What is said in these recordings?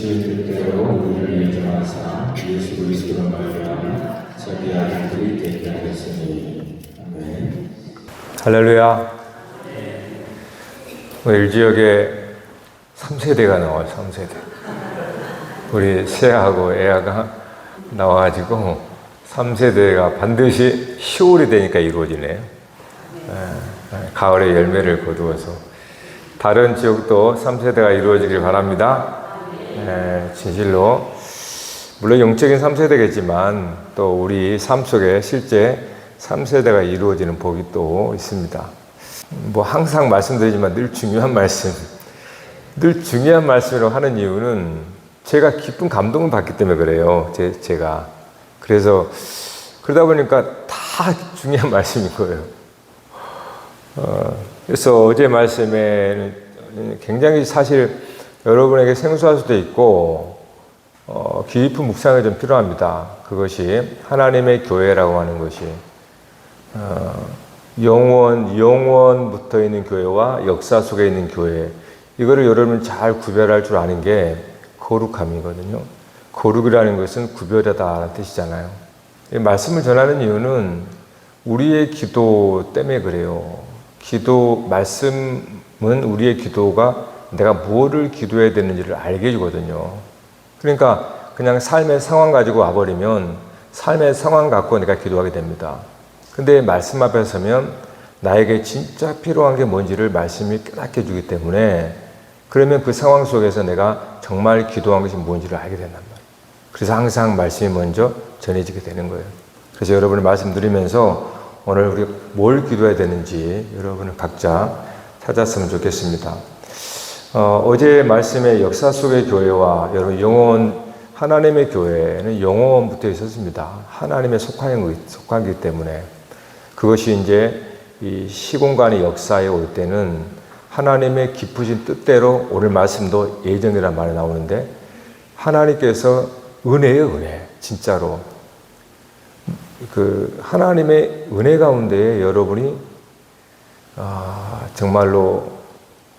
이루신 뜻대로 우리를 인정하사 예수 그리스도로 말미암아 자기 아들들이 되게 하셨으니. 아멘. 할렐루야. 우리 지역에 3세대가 나와요. 3세대. 우리 새하고 애아가 나와가지고 3세대가 반드시 10월이 되니까 이루어지네요. 가을에 열매를 거두어서 다른 지역도 3세대가 이루어지길 바랍니다. 진실로 물론 영적인 3세대겠지만 또 우리 삶 속에 실제 3세대가 이루어지는 복이 또 있습니다. 뭐 항상 말씀드리지만 늘 중요한 말씀이라고 하는 이유는 제가 기쁜 감동을 받기 때문에 그래요. 제가 그래서 그러다 보니까 다 중요한 말씀인 거예요. 그래서 어제 말씀에는 굉장히 사실 여러분에게 생소할 수도 있고 깊은 묵상이 좀 필요합니다. 그것이 하나님의 교회라고 하는 것이 영원 붙어 있는 교회와 역사 속에 있는 교회, 이거를 여러분 잘 구별할 줄 아는 게 거룩함이거든요. 거룩이라는 것은 구별하다라는 뜻이잖아요. 이 말씀을 전하는 이유는 우리의 기도 때문에 그래요. 말씀은 우리의 기도가 내가 무엇을 기도해야 되는지를 알게 해주거든요. 그러니까 그냥 삶의 상황 가지고 와버리면 삶의 상황 갖고 내가 기도하게 됩니다. 근데 말씀 앞에 서면 나에게 진짜 필요한 게 뭔지를 말씀이 깨닫게 해주기 때문에 그러면 그 상황 속에서 내가 정말 기도한 것이 뭔지를 알게 된단 말이에요. 그래서 항상 말씀이 먼저 전해지게 되는 거예요. 그래서 여러분을 말씀드리면서 오늘 우리가 뭘 기도해야 되는지 여러분은 각자 찾았으면 좋겠습니다. 어제 말씀의 역사 속의 교회와 여러분 하나님의 교회는 영원 붙어 있었습니다. 하나님의 속하기 때문에 그것이 이제 이 시공간의 역사에 올 때는 하나님의 깊으신 뜻대로 오늘 말씀도 예정이라는 말이 나오는데 하나님께서 은혜예요, 은혜. 진짜로. 그 하나님의 은혜 가운데에 여러분이 정말로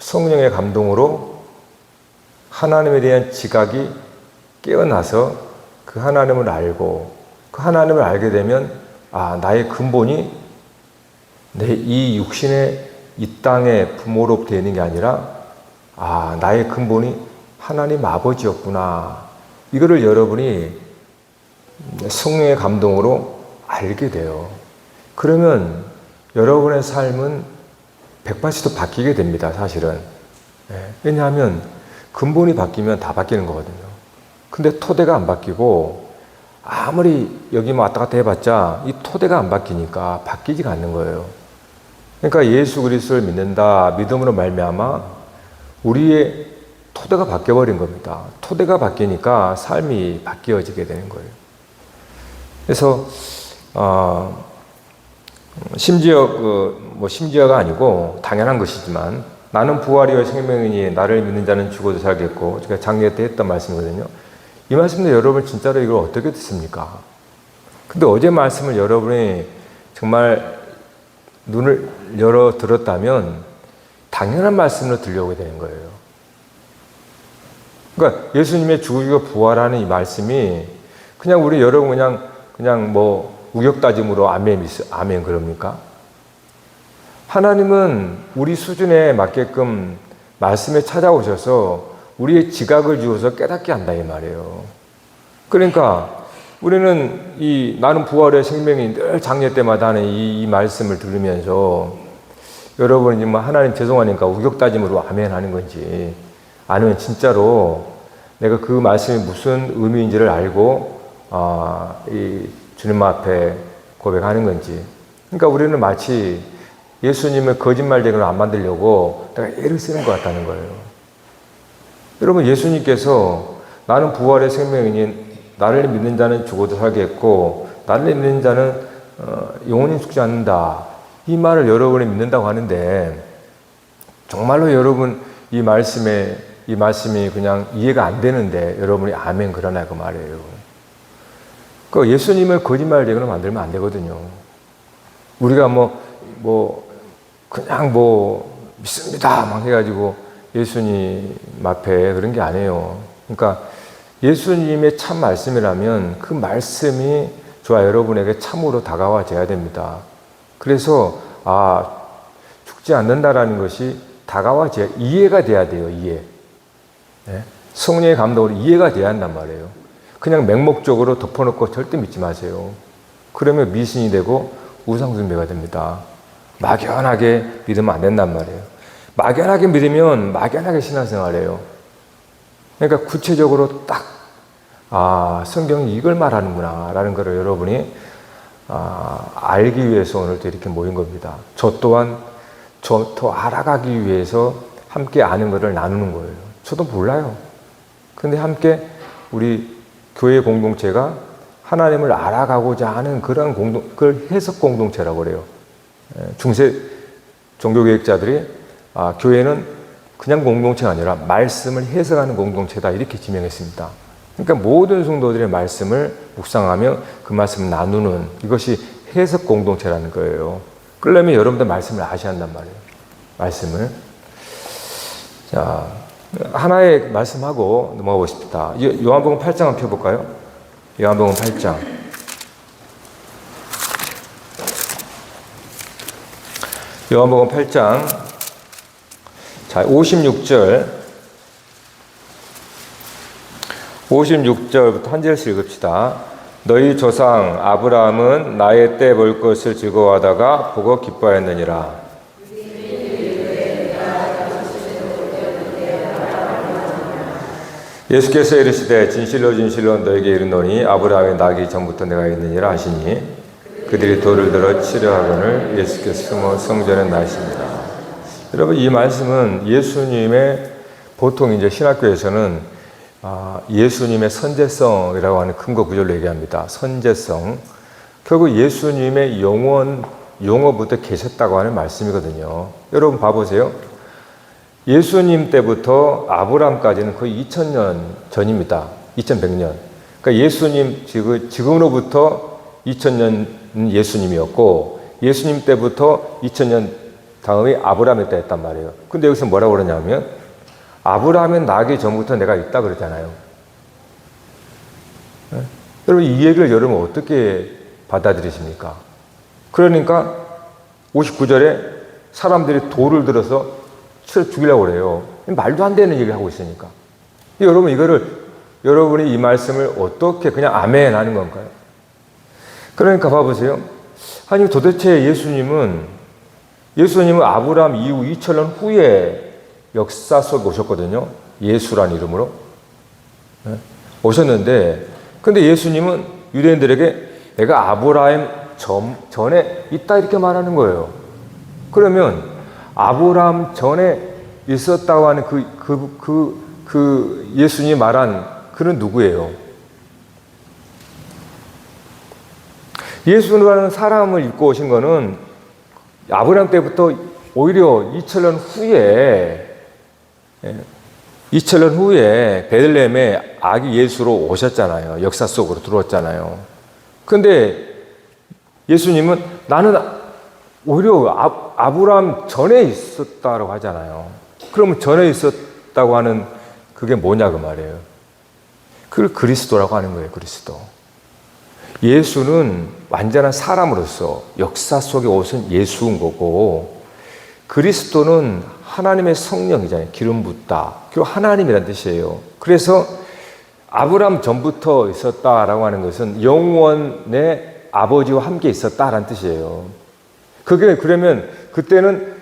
성령의 감동으로 하나님에 대한 지각이 깨어나서 그 하나님을 알고 그 하나님을 알게 되면 나의 근본이 내 이 육신의 이 땅의 부모로부터 있는 게 아니라 나의 근본이 하나님 아버지였구나. 이거를 여러분이 성령의 감동으로 알게 돼요. 그러면 여러분의 삶은 180도 바뀌게 됩니다, 사실은. 왜냐하면 근본이 바뀌면 다 바뀌는 거거든요. 근데 토대가 안 바뀌고 아무리 여기 왔다 갔다 해봤자 이 토대가 안 바뀌니까 바뀌지가 않는 거예요. 그러니까 예수 그리스도를 믿는다, 믿음으로 말미암아 우리의 토대가 바뀌어버린 겁니다. 토대가 바뀌니까 삶이 바뀌어지게 되는 거예요. 그래서 심지어가 아니고 당연한 것이지만 나는 부활이요 생명이니 나를 믿는 자는 죽어도 살겠고, 제가 작년 때 했던 말씀이거든요. 이 말씀도 여러분 진짜로 이걸 어떻게 듣습니까? 근데 어제 말씀을 여러분이 정말 눈을 열어 들었다면 당연한 말씀으로 들려오게 되는 거예요. 그러니까 예수님의 죽으시고 부활하는 이 말씀이 그냥 우리 여러분 그냥 뭐 우격다짐으로 아멘 그럽니까? 하나님은 우리 수준에 맞게끔 말씀에 찾아오셔서 우리의 지각을 주어서 깨닫게 한다 이 말이에요. 그러니까 우리는 나는 부활의 생명이 늘 장례 때마다 하는 이 말씀을 들으면서 여러분이 뭐 하나님 죄송하니까 우격다짐으로 아멘 하는 건지 아니면 진짜로 내가 그 말씀이 무슨 의미인지를 알고 이 주님 앞에 고백하는 건지. 그러니까 우리는 마치 예수님을 거짓말쟁이로 안 만들려고 내가 애를 쓰는 것 같다는 거예요. 여러분, 예수님께서 나는 부활의 생명이니 나를 믿는 자는 죽어도 살겠고 나를 믿는 자는 영원히 죽지 않는다. 이 말을 여러분이 믿는다고 하는데 정말로 여러분 이 말씀이 그냥 이해가 안 되는데 여러분이 아멘 그러나 그 말이에요. 그 예수님을 거짓말쟁이로 만들면 안 되거든요. 우리가 그냥 믿습니다 막 해가지고 예수님 앞에 그런 게 아니에요. 그러니까 예수님의 참 말씀이라면 그 말씀이 저와 여러분에게 참으로 다가와져야 됩니다. 그래서 죽지 않는다라는 것이 다가와져야 이해가 돼야 돼요. 이해. 네? 성령의 감동으로 이해가 돼야 한단 말이에요. 그냥 맹목적으로 덮어놓고 절대 믿지 마세요. 그러면 미신이 되고 우상숭배가 됩니다. 막연하게 믿으면 안 된단 말이에요. 막연하게 믿으면 막연하게 신앙생활해요. 그러니까 구체적으로 딱 성경이 이걸 말하는구나 라는 것을 여러분이 알기 위해서 오늘도 이렇게 모인 겁니다. 저 또한 더 알아가기 위해서 함께 아는 것을 나누는 거예요. 저도 몰라요. 근데 함께 우리 교회 공동체가 하나님을 알아가고자 하는 그런 그걸 해석 공동체라고 그래요. 중세 종교개혁자들이 교회는 그냥 공동체가 아니라 말씀을 해석하는 공동체다 이렇게 지명했습니다. 그러니까 모든 성도들의 말씀을 묵상하며 그 말씀을 나누는 이것이 해석 공동체라는 거예요. 그러려면 여러분들 말씀을 아셔야 한단 말이에요. 말씀을. 자, 하나의 말씀하고 넘어가 보십시다. 요한복음 8장 한번 펴볼까요? 요한복음 8장. 요한복음 8장. 자, 56절부터 한 절씩 읽읍시다. 너희 조상 아브라함은 나의 때 볼 것을 즐거워하다가 보고 기뻐하였느니라. 예수께서 이르시되 진실로 진실로 너에게 이르노니 아브라함이 나기 전부터 내가 있느니라 하시니 그들이 돌을 들어 치려 하거늘 예수께서 숨어 성전에 나시니라. 여러분, 이 말씀은 예수님의 보통 이제 신학교에서는 예수님의 선제성이라고 하는 근거 구절로 얘기합니다. 선제성. 결국 예수님의 영원부터 계셨다고 하는 말씀이거든요. 여러분 봐보세요. 예수님 때부터 아브라함까지는 거의 2000년 전입니다. 2100년. 그러니까 예수님 지금으로부터 2000년은 예수님이었고 예수님 때부터 2000년 다음에 아브라함의 때였단 말이에요. 근데 여기서 뭐라고 그러냐면 아브라함은 나기 전부터 내가 있다 그러잖아요. 네? 여러분 이 얘기를 여러분 어떻게 받아들이십니까? 그러니까 59절에 사람들이 돌을 들어서 치러 죽이려고 그래요. 말도 안 되는 얘기를 하고 있으니까. 여러분 여러분이 이 말씀을 어떻게 그냥 아멘 하는 건가요? 그러니까 봐보세요. 아니 도대체 예수님은 아브라함 이후 2000년 후에 역사 속에 오셨거든요. 예수라는 이름으로. 네? 오셨는데 근데 예수님은 유대인들에게 내가 아브라함 전에 있다 이렇게 말하는 거예요. 그러면 아브라함 전에 있었다고 하는 그 예수님이 말한 그는 누구예요? 예수라는 사람을 입고 오신 거는 아브라함 때부터 오히려 2000년 후에 베들레헴에 아기 예수로 오셨잖아요. 역사 속으로 들어왔잖아요. 근데 예수님은 나는 오히려 아브라함 전에 있었다고 하잖아요. 그러면 전에 있었다고 하는 그게 뭐냐 그 말이에요. 그걸 그리스도라고 하는 거예요. 그리스도. 예수는 완전한 사람으로서 역사 속에 오신 예수인 거고 그리스도는 하나님의 성령이잖아요. 기름 붓다. 그 하나님이라는 뜻이에요. 그래서 아브라함 전부터 있었다라고 하는 것은 영원의 아버지와 함께 있었다라는 뜻이에요. 그러면 그때는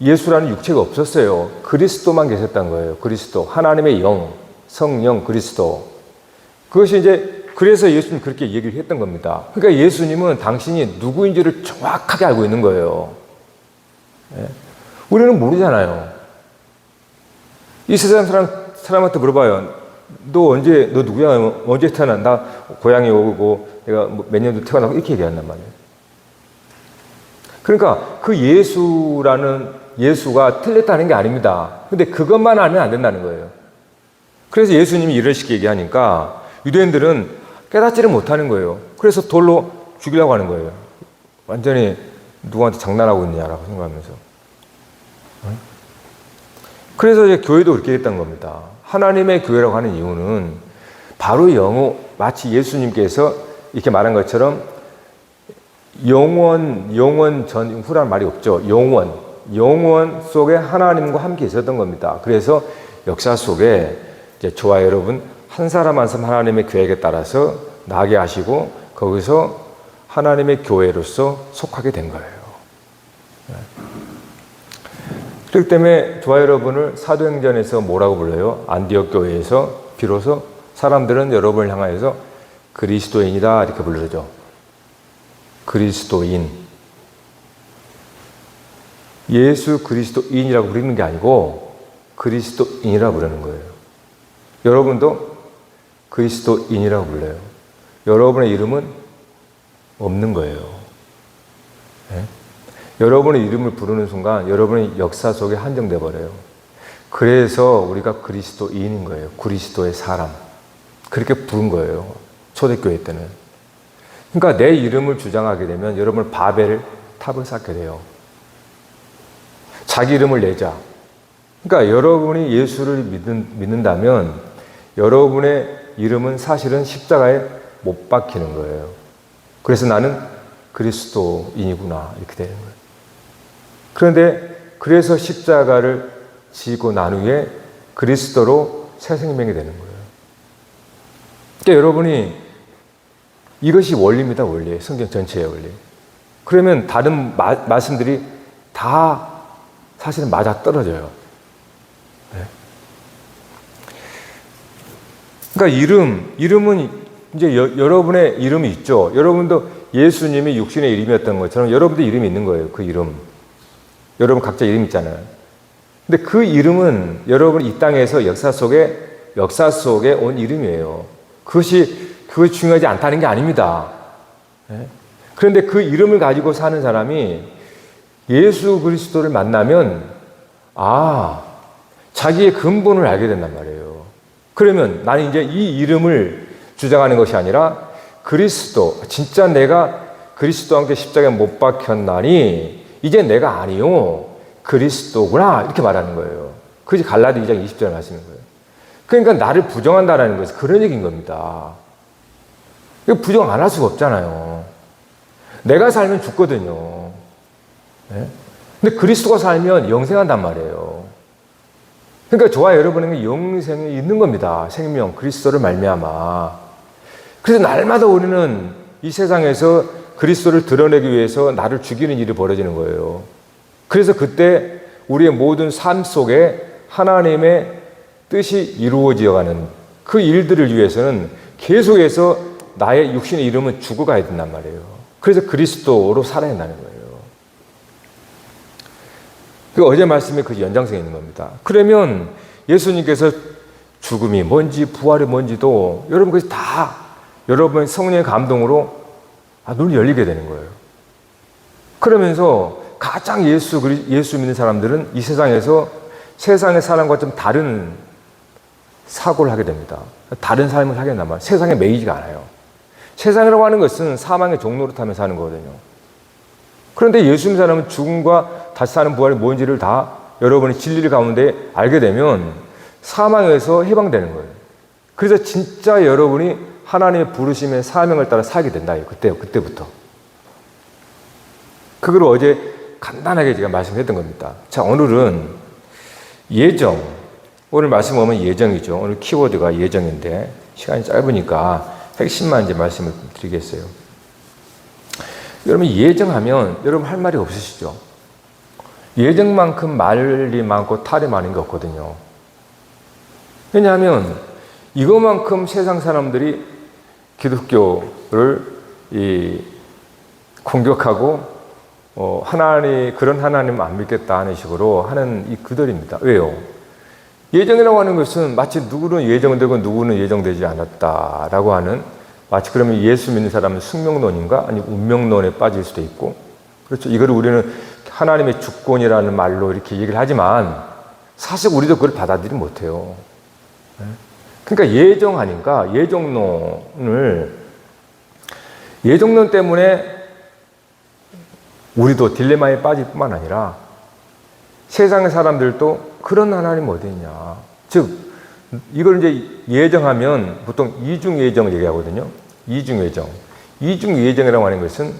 예수라는 육체가 없었어요. 그리스도만 계셨다는 거예요. 그리스도. 하나님의 영, 성령 그리스도. 그것이 이제 그래서 예수님 그렇게 얘기를 했던 겁니다. 그러니까 예수님은 당신이 누구인지를 정확하게 알고 있는 거예요. 네? 우리는 모르잖아요. 이 세상 사람한테 물어봐요. 너 누구야? 언제 태어난? 나 고향에 오고 내가 몇 년도 태어나고 이렇게 얘기한단 말이에요. 그러니까 그 예수가 틀렸다는 게 아닙니다. 근데 그것만 알면 안 된다는 거예요. 그래서 예수님이 이런 식의 얘기하니까 유대인들은 깨닫지를 못하는 거예요. 그래서 돌로 죽이려고 하는 거예요. 완전히 누구한테 장난하고 있냐라고 생각하면서. 그래서 이제 교회도 그렇게 했던 겁니다. 하나님의 교회라고 하는 이유는 바로 마치 예수님께서 이렇게 말한 것처럼 영원 전후란 말이 없죠. 영원 속에 하나님과 함께 있었던 겁니다. 그래서 역사 속에 이제 저와 여러분 한 사람 한 사람 하나님의 계획에 따라서 나게 하시고 거기서 하나님의 교회로서 속하게 된 거예요. 그렇기 때문에 저와 여러분을 사도행전에서 뭐라고 불러요? 안디옥 교회에서 비로소 사람들은 여러분을 향하여서 그리스도인이다 이렇게 부르죠. 그리스도인. 예수 그리스도인이라고 부르는 게 아니고 그리스도인이라고 부르는 거예요. 여러분도 그리스도인이라고 불러요. 여러분의 이름은 없는 거예요. 네? 여러분의 이름을 부르는 순간 여러분의 역사 속에 한정돼 버려요. 그래서 우리가 그리스도인인 거예요. 그리스도의 사람. 그렇게 부른 거예요. 초대교회 때는. 그러니까 내 이름을 주장하게 되면 여러분 바벨 탑을 쌓게 돼요. 자기 이름을 내자. 그러니까 여러분이 예수를 믿는다면 여러분의 이름은 사실은 십자가에 못 박히는 거예요. 그래서 나는 그리스도인이구나 이렇게 되는 거예요. 그런데 그래서 십자가를 지고 난 후에 그리스도로 새 생명이 되는 거예요. 그러니까 여러분이 이것이 원리입니다. 원리. 성경 전체의 원리. 그러면 다른 말씀들이 다 사실은 맞아 떨어져요. 네. 그러니까 이름은 이제 여러분의 이름이 있죠. 여러분도 예수님이 육신의 이름이었던 것처럼 여러분도 이름이 있는 거예요. 그 이름. 여러분 각자 이름 있잖아요. 근데 그 이름은 여러분 이 땅에서 역사 속에 온 이름이에요. 그것이 중요하지 않다는 게 아닙니다. 네? 그런데 그 이름을 가지고 사는 사람이 예수 그리스도를 만나면 자기의 근본을 알게 된단 말이에요. 그러면 나는 이제 이 이름을 주장하는 것이 아니라 그리스도, 진짜 내가 그리스도와 함께 십자가에 못 박혔나니 이제 내가 아니요 그리스도구나 이렇게 말하는 거예요. 그것이 갈라디 2장 20절 말씀인 거예요. 그러니까 나를 부정한다라는 것은 그런 얘기인 겁니다. 이거 부정 안 할 수가 없잖아요. 내가 살면 죽거든요. 네? 근데 그리스도가 살면 영생한단 말이에요. 그러니까 저와 여러분에게 영생이 있는 겁니다. 생명, 그리스도를 말미암아. 그래서 날마다 우리는 이 세상에서 그리스도를 드러내기 위해서 나를 죽이는 일이 벌어지는 거예요. 그래서 그때 우리의 모든 삶 속에 하나님의 뜻이 이루어지어가는 그 일들을 위해서는 계속해서 나의 육신의 이름은 죽어가야 된단 말이에요. 그래서 그리스도로 살아야 한다는 거예요. 그 어제 말씀에 그 연장성이 있는 겁니다. 그러면 예수님께서 죽음이 뭔지 부활이 뭔지도 여러분 그것이 다 여러분의 성령의 감동으로 눈이 열리게 되는 거예요. 그러면서 가장 예수 믿는 사람들은 이 세상에서 세상의 사람과 좀 다른 사고를 하게 됩니다. 다른 삶을 하게 된단 말이에요. 세상에 매이지가 않아요. 세상이라고 하는 것은 사망의 종로를 타며 사는 거거든요. 그런데 예수 믿는 사람은 죽음과 다시 사는 부활이 뭔지를 다 여러분이 진리를 가운데 알게 되면 사망에서 해방되는 거예요. 그래서 진짜 여러분이 하나님의 부르심의 사명을 따라 살게 된다. 그때부터. 그걸 어제 간단하게 제가 말씀했던 겁니다. 자, 오늘은 예정. 오늘 말씀 보면 예정이죠. 오늘 키워드가 예정인데 시간이 짧으니까 핵심만 이제 말씀을 드리겠어요. 여러분 예정하면 여러분 할 말이 없으시죠? 예정만큼 말이 많고 탈이 많은 게 없거든요. 왜냐하면 이것만큼 세상 사람들이 기독교를 공격하고 그런 하나님 안 믿겠다 하는 식으로 하는 그들입니다. 왜요? 예정이라고 하는 것은 마치 누구는 예정되고 누구는 예정되지 않았다라고 하는 마치 그러면 예수 믿는 사람은 숙명론인가 아니면 운명론에 빠질 수도 있고 그렇죠. 이걸 우리는 하나님의 주권이라는 말로 이렇게 얘기를 하지만 사실 우리도 그걸 받아들이지 못해요. 그러니까 예정하니까 예정론 때문에 우리도 딜레마에 빠질 뿐만 아니라 세상의 사람들도 그런 하나님 어디 있냐. 즉 이걸 이제 예정하면 보통 이중예정을 얘기하거든요. 이중예정. 이중예정이라고 하는 것은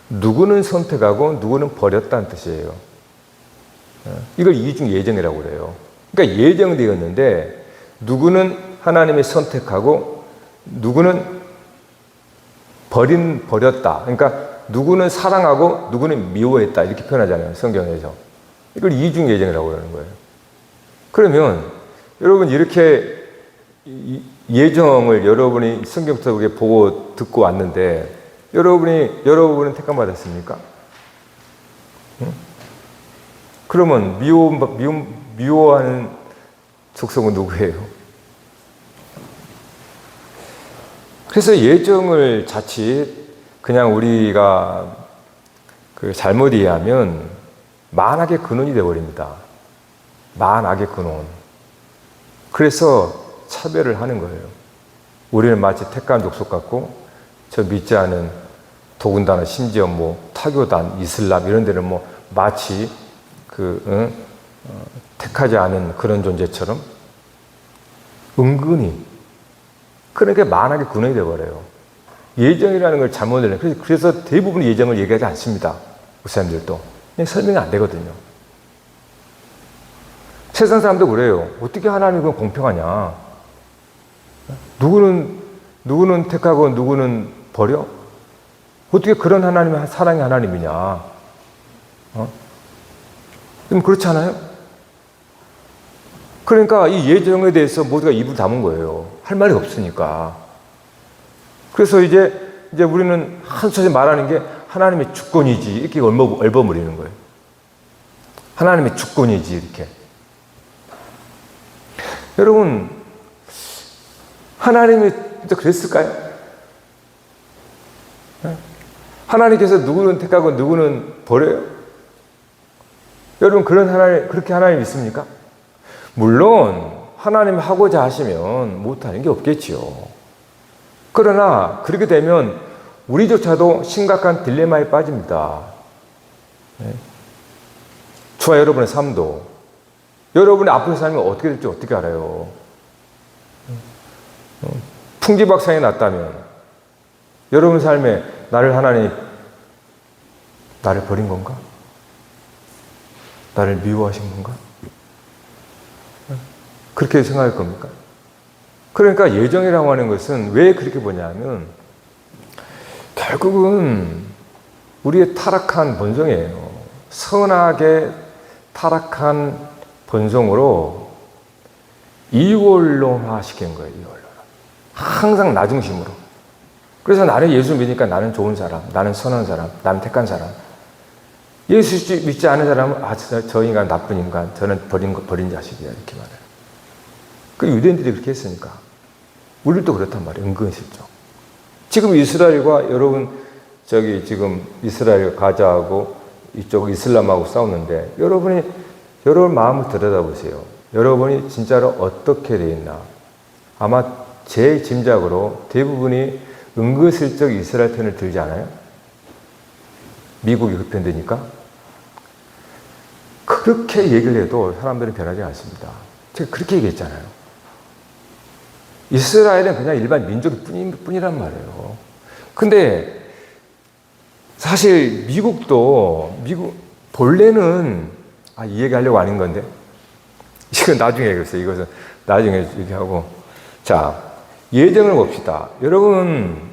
누구는 선택하고 누구는 버렸다는 뜻이에요. 이걸 이중예정이라고 그래요. 그러니까 예정되었는데 누구는 하나님이 선택하고 누구는 버렸다. 그러니까 누구는 사랑하고 누구는 미워했다. 이렇게 표현하잖아요. 성경에서. 이걸 이중예정이라고 그러는 거예요. 그러면 여러분 이렇게 예정을 여러분이 성경 속에 보고 듣고 왔는데 여러분은 택함 받았습니까? 응? 그러면 미워하는 속성은 누구예요? 그래서 예정을 자칫 그냥 우리가 잘못 이해하면 만악의 근원이 되어버립니다. 만악의 근원. 그래서 차별을 하는 거예요. 우리는 마치 택한 족속 같고 저 믿지 않은 더군다나 심지어 타교단, 이슬람 이런 데는 마치 택하지 않은 그런 존재처럼 은근히 그러니까 만악의 근원이 되어버려요. 예정이라는 걸 잘못 내요. 그래서 대부분 예정을 얘기하지 않습니다. 목사님들도. 그냥 설명이 안 되거든요. 세상 사람도 그래요. 어떻게 하나님은 공평하냐? 누구는 택하고 누구는 버려? 어떻게 그런 하나님이 사랑의 하나님이냐? 그럼 그렇지 않아요? 그러니까 이 예정에 대해서 모두가 입을 다문 거예요. 할 말이 없으니까. 그래서 이제 우리는 한소리 말하는 게 하나님의 주권이지 이렇게 얽어버리는 거예요. 하나님의 주권이지 이렇게. 여러분, 하나님이 진짜 그랬을까요? 하나님께서 누구는 택하고 누구는 버려요? 여러분, 그렇게 하나님 있습니까? 물론, 하나님 하고자 하시면 못하는 게 없겠지요. 그러나, 그렇게 되면 우리조차도 심각한 딜레마에 빠집니다. 저와 여러분의 삶도. 여러분의 앞으로 살면 어떻게 될지 어떻게 알아요? 풍지박산이 났다면 여러분 삶에 하나님 나를 버린 건가? 나를 미워하신 건가? 그렇게 생각할 겁니까? 그러니까 예정이라고 하는 것은 왜 그렇게 보냐면 결국은 우리의 타락한 본성이에요. 선하게 타락한 본성으로 이원론화 시킨 거예요. 이원론. 항상 나 중심으로. 그래서 나는 예수 믿으니까 나는 좋은 사람, 나는 선한 사람, 나는 택한 사람. 예수 믿지 않은 사람은 저 인간 나쁜 인간, 저는 버린 자식이야 이렇게 말해요. 그 유대인들이 그렇게 했으니까 우리도 그렇단 말이에요. 은근슬쩍. 지금 이스라엘과 지금 이스라엘 가자하고 이쪽 이슬람하고 싸우는데 여러분 마음을 들여다보세요. 여러분이 진짜로 어떻게 돼 있나? 아마 제 짐작으로 대부분이 은근슬쩍 이스라엘 편을 들지 않아요? 미국이 그 편 되니까? 그렇게 얘기를 해도 사람들은 변하지 않습니다. 제가 그렇게 얘기했잖아요. 이스라엘은 그냥 일반 민족이 뿐이란 말이에요. 근데 사실 본래는 이 얘기 하려고 하는 건데 이건 나중에 얘기했어요. 이것은 나중에 얘기하고. 자, 예정을 봅시다. 여러분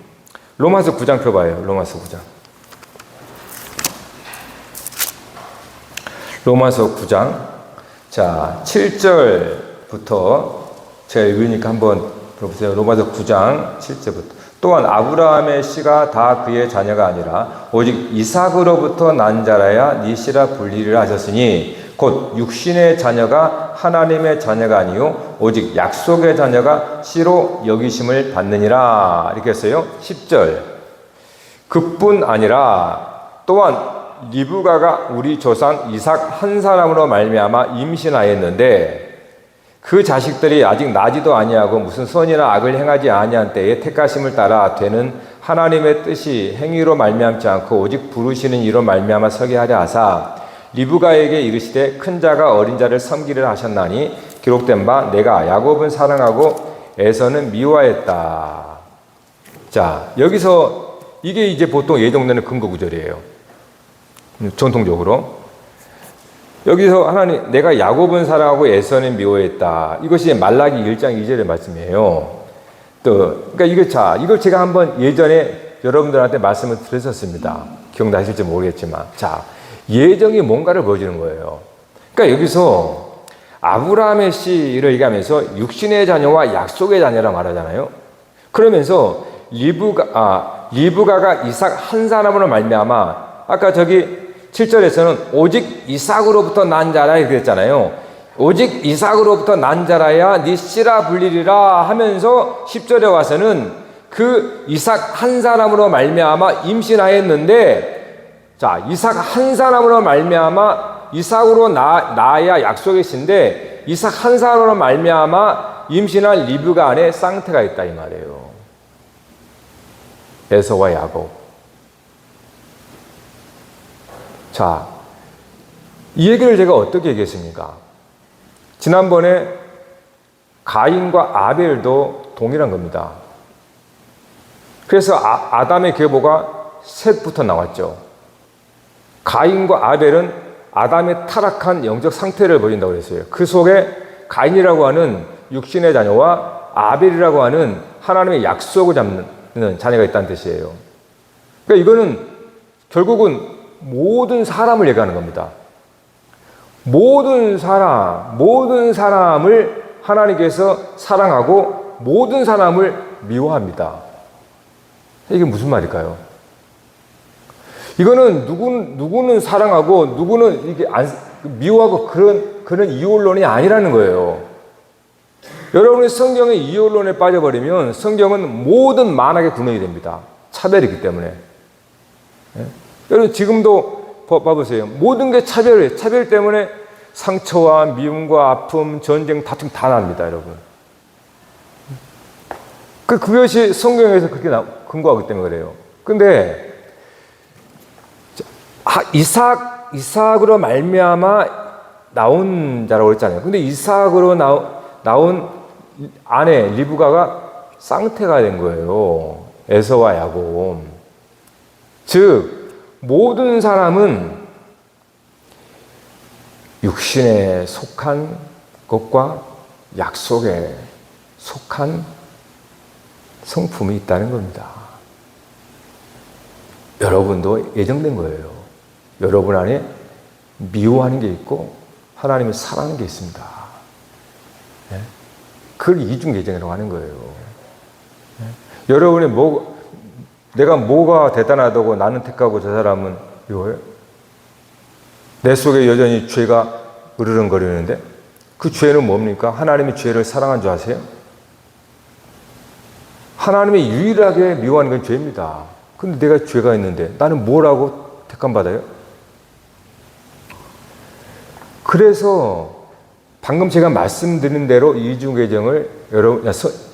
로마서 9장 펴봐요. 로마서 9장. 로마서 9장. 자, 7절부터 제가 읽으니까 한번 들어보세요. 로마서 9장 7절부터. 또한 아브라함의 씨가 다 그의 자녀가 아니라 오직 이삭으로부터 난 자라야 네 씨라 불리리라 하셨으니 곧 육신의 자녀가 하나님의 자녀가 아니요 오직 약속의 자녀가 씨로 여기심을 받느니라. 이렇게 했어요. 10절. 그뿐 아니라 또한 리브가가 우리 조상 이삭 한 사람으로 말미암아 임신하였는데 그 자식들이 아직 나지도 아니하고 무슨 선이나 악을 행하지 아니한 때에 택하심을 따라 되는 하나님의 뜻이 행위로 말미암지 않고 오직 부르시는 이로 말미암아 서게 하려 하사 리브가에게 이르시되 큰 자가 어린 자를 섬기려 하셨나니 기록된 바 내가 야곱은 사랑하고 에서는 미워했다. 자, 여기서 이게 이제 보통 예정되는 근거 구절이에요. 전통적으로. 여기서 하나님, 내가 야곱은 사랑하고 에서는 미워했다. 이것이 말라기 1장 2절의 말씀이에요. 그러니까 이걸 제가 한번 예전에 여러분들한테 말씀을 드렸었습니다. 기억나실지 모르겠지만. 자, 예정이 뭔가를 보여주는 거예요. 그러니까 여기서 아브라함의 씨를 얘기하면서 육신의 자녀와 약속의 자녀라 말하잖아요. 그러면서 리브가가 이삭 한 사람으로 말미암아, 아까 저기 7절에서는 오직 이삭으로부터 난 자라 이렇게 했잖아요. 오직 이삭으로부터 난 자라야 네 씨라 불리리라 하면서 10절에 와서는 그 이삭 한 사람으로 말미암아 임신하였는데, 자, 이삭 한 사람으로 말미암아 이삭으로 낳아야 약속의 씨인데 이삭 한 사람으로 말미암아 임신한 리브가 안에 쌍태가 있다 이 말이에요. 에서와 야곱. 자, 이 얘기를 제가 어떻게 얘기했습니까? 지난번에 가인과 아벨도 동일한 겁니다. 그래서 아담의 계보가 셋부터 나왔죠. 가인과 아벨은 아담의 타락한 영적 상태를 보인다고 했어요. 그 속에 가인이라고 하는 육신의 자녀와 아벨이라고 하는 하나님의 약속을 잡는 자녀가 있다는 뜻이에요. 그러니까 이거는 결국은 모든 사람을 얘기하는 겁니다. 모든 사람을 하나님께서 사랑하고 모든 사람을 미워합니다. 이게 무슨 말일까요? 이거는 누구는 사랑하고 누구는 이게 미워하고 그런 이혼론이 아니라는 거예요. 여러분이 성경의 이혼론에 빠져버리면 성경은 모든 만악에 구멍이 됩니다. 차별이기 때문에. 여러분 지금도 봐보세요. 모든 게 차별이에요. 차별 때문에 상처와 미움과 아픔, 전쟁, 다툼 다 납니다, 여러분. 그것이 성경에서 그렇게 근거하기 때문에 그래요. 근데 이삭으로 말미암아 나온 자라고 그랬잖아요. 근데 이삭으로 나온 아내 리브가가 쌍태가 된 거예요. 에서와 야곱. 즉 모든 사람은 육신에 속한 것과 약속에 속한 성품이 있다는 겁니다. 여러분도 예정된 거예요. 여러분 안에 미워하는 게 있고 하나님을 사랑하는 게 있습니다. 그걸 이중 예정이라고 하는 거예요. 여러분이 내가 뭐가 대단하다고 나는 택하고 저 사람은 미워요? 내 속에 여전히 죄가 으르렁거리는데 그 죄는 뭡니까? 하나님이 죄를 사랑한 줄 아세요? 하나님이 유일하게 미워하는 건 죄입니다. 근데 내가 죄가 있는데 나는 뭐라고 택함받아요? 그래서 방금 제가 말씀드린 대로 이중예정을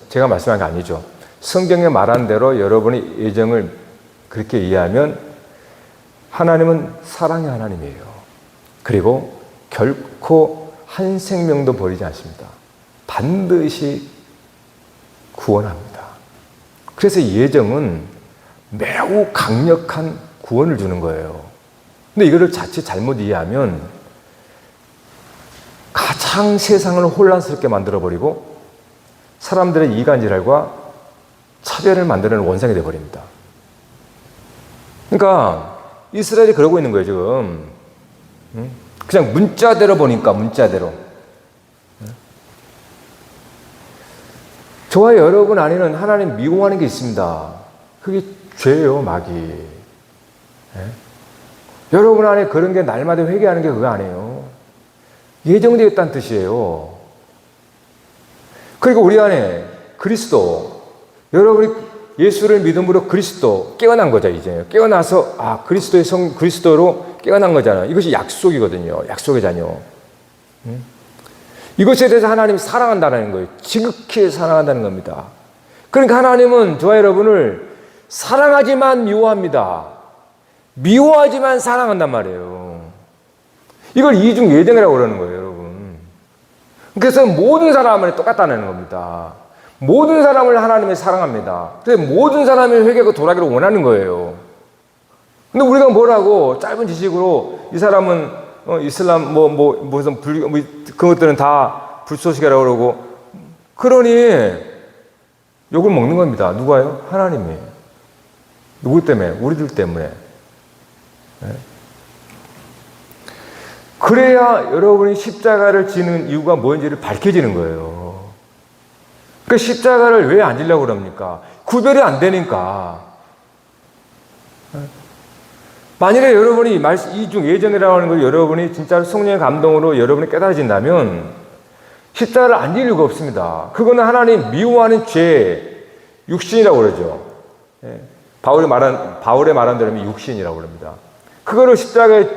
제가 말씀한 게 아니죠. 성경에 말한 대로 여러분이 예정을 그렇게 이해하면 하나님은 사랑의 하나님이에요. 그리고 결코 한 생명도 버리지 않습니다. 반드시 구원합니다. 그래서 예정은 매우 강력한 구원을 주는 거예요. 근데 이거를 자칫 잘못 이해하면 가장 세상을 혼란스럽게 만들어버리고 사람들의 이간질환과 차별을 만드는 원상이 되어버립니다. 그러니까 이스라엘이 그러고 있는 거예요, 지금. 그냥 문자대로 보니까, 문자대로. 저와 여러분 안에는 하나님 미워하는 게 있습니다. 그게 죄예요, 마귀. 여러분 안에 그런 게 날마다 회개하는 게 그거 아니에요. 예정되어 있다는 뜻이에요. 그리고 우리 안에 그리스도, 여러분이 예수를 믿음으로 그리스도 깨어난 거죠, 이제. 깨어나서, 그리스도로 깨어난 거잖아요. 이것이 약속이거든요. 약속의 자녀. 이것에 대해서 하나님이 사랑한다는 거예요. 지극히 사랑한다는 겁니다. 그러니까 하나님은 저와 여러분을 사랑하지만 미워합니다. 미워하지만 사랑한단 말이에요. 이걸 이중 예정이라고 그러는 거예요, 여러분. 그래서 모든 사람을 똑같다는 겁니다. 모든 사람을 하나님이 사랑합니다. 그래서 모든 사람이 회개하고 돌아가기를 원하는 거예요. 근데 우리가 뭐라고 짧은 지식으로 이 사람은 이슬람 무슨 불교 그것들은 다 불쏘시개라고 그러고 그러니 욕을 먹는 겁니다. 누가요? 하나님이. 누구 때문에? 우리들 때문에. 네? 그래야 여러분이 십자가를 지는 이유가 뭔지를 밝혀지는 거예요. 그 십자가를 왜 안 지려고 그럽니까? 구별이 안 되니까. 만일에 여러분이 이중 예정이라고 하는 걸 여러분이 진짜로 성령의 감동으로 여러분이 깨달아진다면 십자가를 안 질 이유가 없습니다. 그거는 하나님 미워하는 죄, 육신이라고 그러죠. 바울의 말한 대로 육신이라고 그럽니다. 그거를 십자가에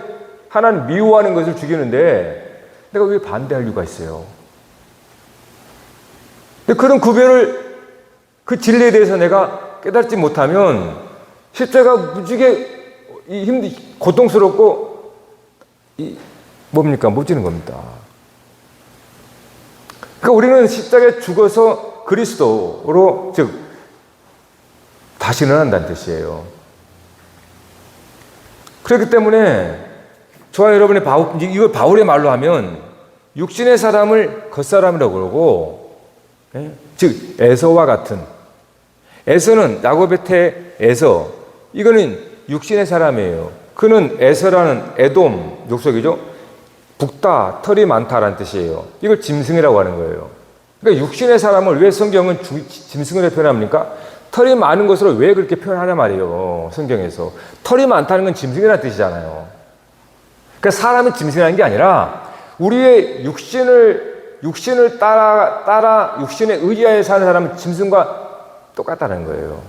하나님 미워하는 것을 죽이는데 내가 왜 반대할 이유가 있어요? 근데 그런 구별을 그 진리에 대해서 내가 깨닫지 못하면 십자가 무지개 고통스럽고 못 지는 겁니다. 그러니까 우리는 십자가에 죽어서 그리스도로 즉 다시 일어난다는 뜻이에요. 그렇기 때문에 저와 여러분의 이걸 바울의 말로 하면 육신의 사람을 겉사람이라고 그러고 즉 에서와 같은 에서는 야곱의 태 에서 이거는 육신의 사람이에요. 그는 에서라는 에돔 족속이죠. 북다 털이 많다라는 뜻이에요. 이걸 짐승이라고 하는 거예요. 그러니까 육신의 사람을 왜 성경은 짐승으로 표현합니까? 털이 많은 것으로 왜 그렇게 표현하냐 말이에요. 성경에서 털이 많다는 건 짐승이라는 뜻이잖아요. 그러니까 사람이 짐승이라는 게 아니라 우리의 육신을 따라 육신에 의지하여 사는 사람은 짐승과 똑같다는 거예요.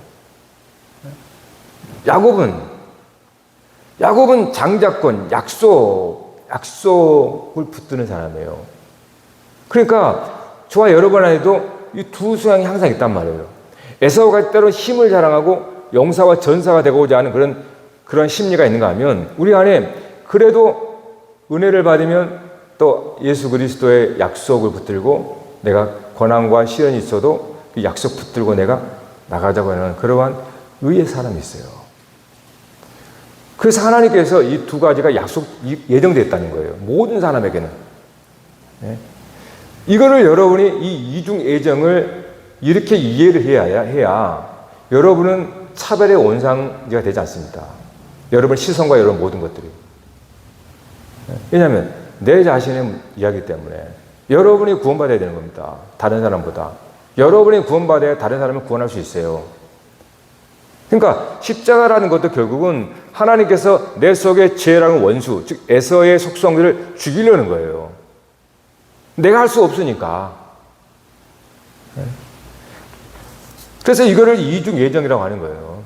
야곱은 장자권, 약속을 붙드는 사람이에요. 그러니까 저와 여러분 안에도 이 두 성향이 항상 있단 말이에요. 에서가 때로 힘을 자랑하고 용사와 전사가 되고자 하는 그런 심리가 있는가 하면 우리 안에 그래도 은혜를 받으면 또 예수 그리스도의 약속을 붙들고 내가 고난과 시련이 있어도 그 약속 붙들고 내가 나가자고 하는 그러한 의의 사람이 있어요. 그래서 하나님께서 이 두 가지가 예정되어 있다는 거예요. 모든 사람에게는. 네? 이거를 여러분이 이 이중 예정을 이렇게 이해를 해야 여러분은 차별의 온상지가 되지 않습니다. 여러분 시선과 여러분 모든 것들이. 왜냐하면 내 자신의 이야기 때문에 여러분이 구원받아야 되는 겁니다. 다른 사람보다. 여러분이 구원받아야 다른 사람을 구원할 수 있어요. 그러니까 십자가라는 것도 결국은 하나님께서 내 속에 죄라는 원수, 즉 에서의 속성들을 죽이려는 거예요. 내가 할 수 없으니까. 그래서 이거를 이중 예정이라고 하는 거예요.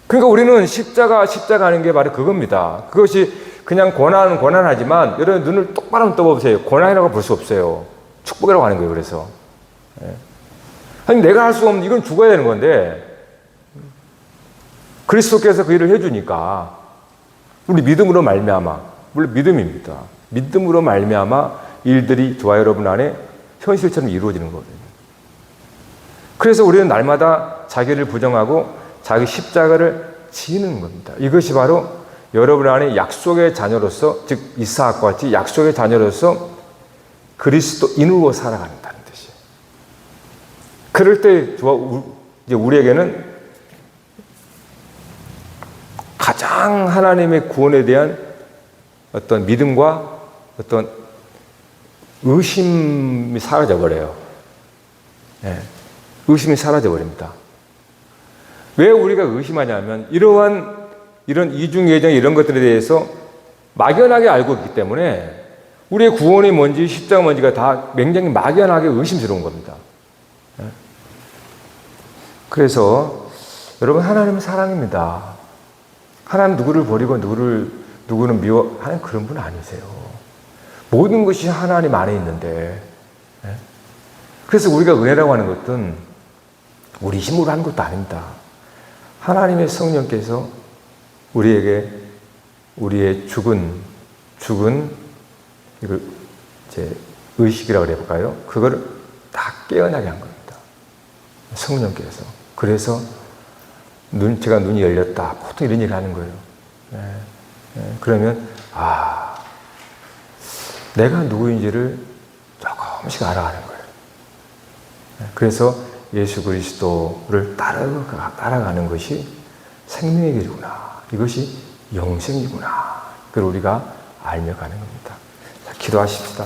그러니까 우리는 십자가 하는 게 바로 그겁니다. 그것이 그냥 고난하지만 여러분 눈을 똑바로 떠보세요. 고난이라고 볼 수 없어요. 축복이라고 하는 거예요. 그래서 아니 내가 할 수 없는 이건 죽어야 되는 건데 그리스도께서 그 일을 해주니까 우리 믿음으로 말미암아 물론 믿음입니다. 믿음으로 말미암아 일들이 저와 여러분 안에 현실처럼 이루어지는 거거든요. 그래서 우리는 날마다 자기를 부정하고 자기 십자가를 지는 겁니다. 이것이 바로 여러분 안에 약속의 자녀로서 즉 이삭과 같이 약속의 자녀로서 그리스도인으로 살아간다는 뜻이에요. 그럴 때 이제 우리에게는 가장 하나님의 구원에 대한 어떤 믿음과 어떤 의심이 사라져버려요. 네. 의심이 사라져버립니다. 왜 우리가 의심하냐면 이런 이중예정 이런 것들에 대해서 막연하게 알고 있기 때문에 우리의 구원이 뭔지 십자가 뭔지가 다 굉장히 막연하게 의심스러운 겁니다. 네. 그래서 여러분 하나님은 사랑입니다. 하나님 누구를 버리고 누구는 미워하는 그런 분 아니세요. 모든 것이 하나님 안에 있는데 그래서 우리가 은혜라고 하는 것은 우리 힘으로 하는 것도 아닙니다. 하나님의 성령께서 우리에게 우리의 죽은 이걸 이제 의식이라고 그래볼까요? 그걸 다 깨어나게 한 겁니다. 성령께서. 그래서 제가 눈이 열렸다. 보통 이런 얘기를 하는 거예요. 그러면 내가 누구인지를 조금씩 알아가는 거예요. 그래서 예수 그리스도를 따라가는 것이 생명의 길이구나. 이것이 영생이구나. 그걸 우리가 알며 가는 겁니다. 자, 기도하십시다.